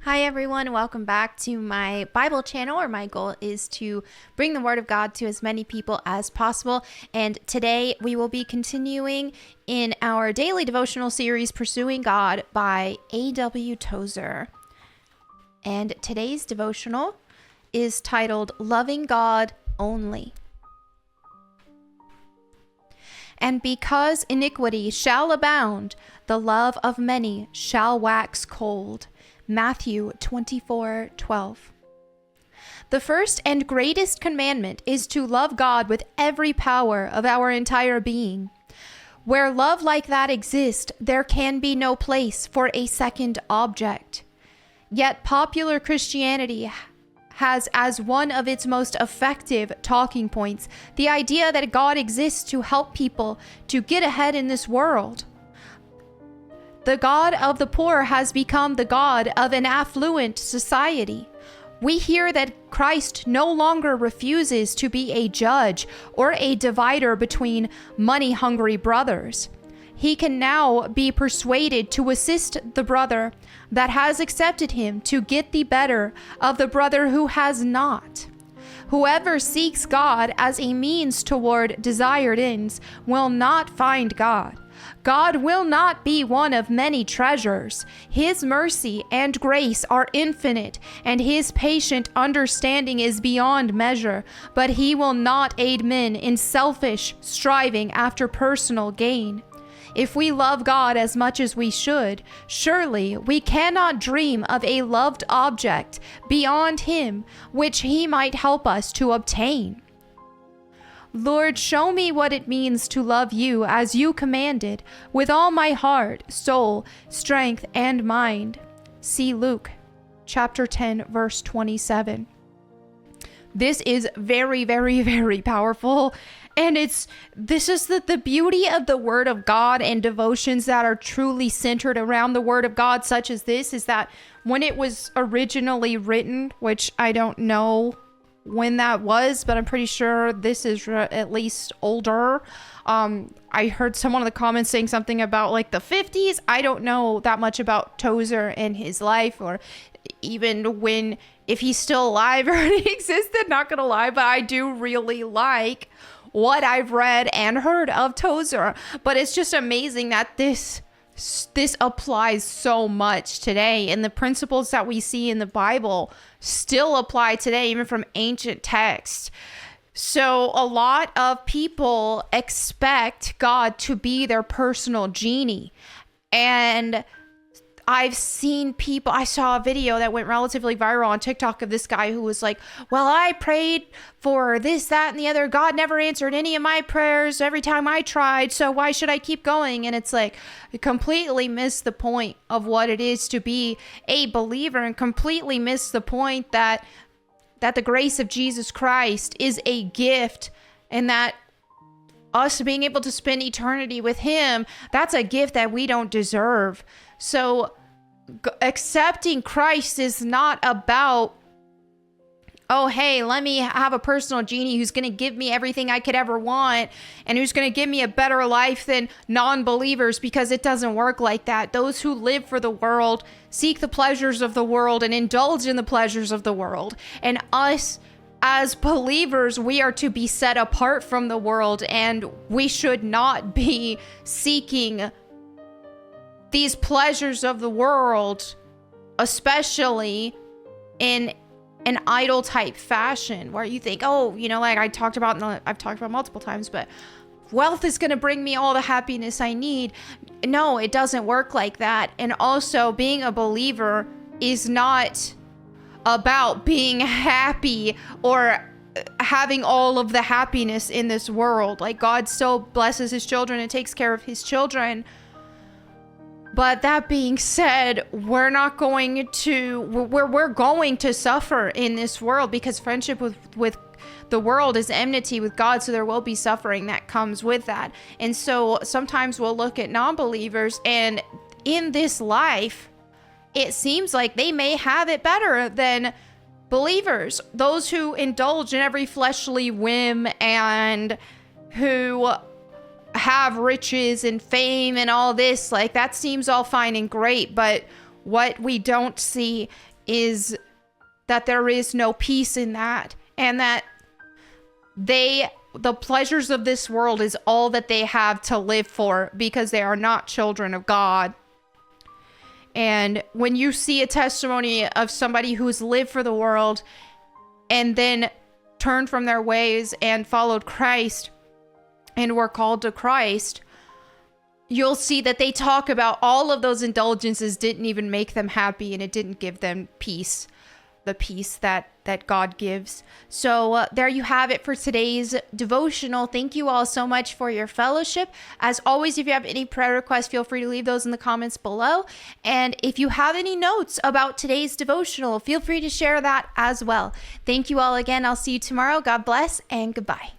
Hi everyone, welcome back to my Bible channel, where my goal is to bring the Word of God to as many people as possible. And today we will be continuing in our daily devotional series, Pursuing God by A.W. Tozer. And today's devotional is titled, Loving God Only. And because iniquity shall abound, the love of many shall wax cold. Matthew 24:12. The first and greatest commandment is to love God with every power of our entire being. Where love like that exists, there can be no place for a second object. Yet popular Christianity has as one of its most effective talking points the idea that God exists to help people to get ahead in this world. The God of the poor has become the God of an affluent society. We hear that Christ no longer refuses to be a judge or a divider between money-hungry brothers. He can now be persuaded to assist the brother that has accepted him to get the better of the brother who has not. Whoever seeks God as a means toward desired ends will not find God. God will not be one of many treasures. His mercy and grace are infinite, and his patient understanding is beyond measure, but he will not aid men in selfish striving after personal gain. If we love God as much as we should, surely we cannot dream of a loved object beyond him which he might help us to obtain. Lord, show me what it means to love you as you commanded, with all my heart, soul, strength, and mind. See Luke chapter 10, verse 27. This is very, very, very powerful. And this is the beauty of the Word of God and devotions that are truly centered around the Word of God, such as this, is that when it was originally written, which I don't know when that was, but I'm pretty sure this is at least older. I heard someone in the comments saying something about like the 50s. I don't know that much about Tozer and his life, or even if he's still alive or he existed, not gonna lie, but I do really like what I've read and heard of Tozer. But it's just amazing that this applies so much today, and the principles that we see in the Bible still apply today, even from ancient texts. So a lot of people expect God to be their personal genie, and I saw a video that went relatively viral on TikTok of this guy who was like, well, I prayed for this, that, and the other. God never answered any of my prayers every time I tried, so why should I keep going? And it's like, you completely miss the point of what it is to be a believer, and completely miss the point that the grace of Jesus Christ is a gift, and that us being able to spend eternity with him, that's a gift that we don't deserve. So accepting Christ is not about, oh, hey, let me have a personal genie who's going to give me everything I could ever want and who's going to give me a better life than non-believers, because it doesn't work like that. Those who live for the world seek the pleasures of the world and indulge in the pleasures of the world. And us as believers, we are to be set apart from the world, and we should not be seeking these pleasures of the world, especially in an idol type fashion where you think, oh, like I've talked about multiple times, but wealth is going to bring me all the happiness I need. No, it doesn't work like that. And also, being a believer is not about being happy or having all of the happiness in this world. Like, God still blesses his children and takes care of his children. But that being said, we're going to suffer in this world, because friendship with the world is enmity with God. So there will be suffering that comes with that. And so sometimes we'll look at non-believers, and in this life, it seems like they may have it better than believers. Those who indulge in every fleshly whim and who have riches and fame and all this, like, that seems all fine and great, but what we don't see is that there is no peace in that, and that the pleasures of this world is all that they have to live for, because they are not children of God. And when you see a testimony of somebody who's lived for the world and then turned from their ways and followed Christ and were called to Christ, you'll see that they talk about all of those indulgences didn't even make them happy, and it didn't give them peace, the peace that God gives. So there you have it for today's devotional. Thank you all so much for your fellowship. As always, if you have any prayer requests, feel free to leave those in the comments below. And if you have any notes about today's devotional, feel free to share that as well. Thank you all again. I'll see you tomorrow. God bless and goodbye.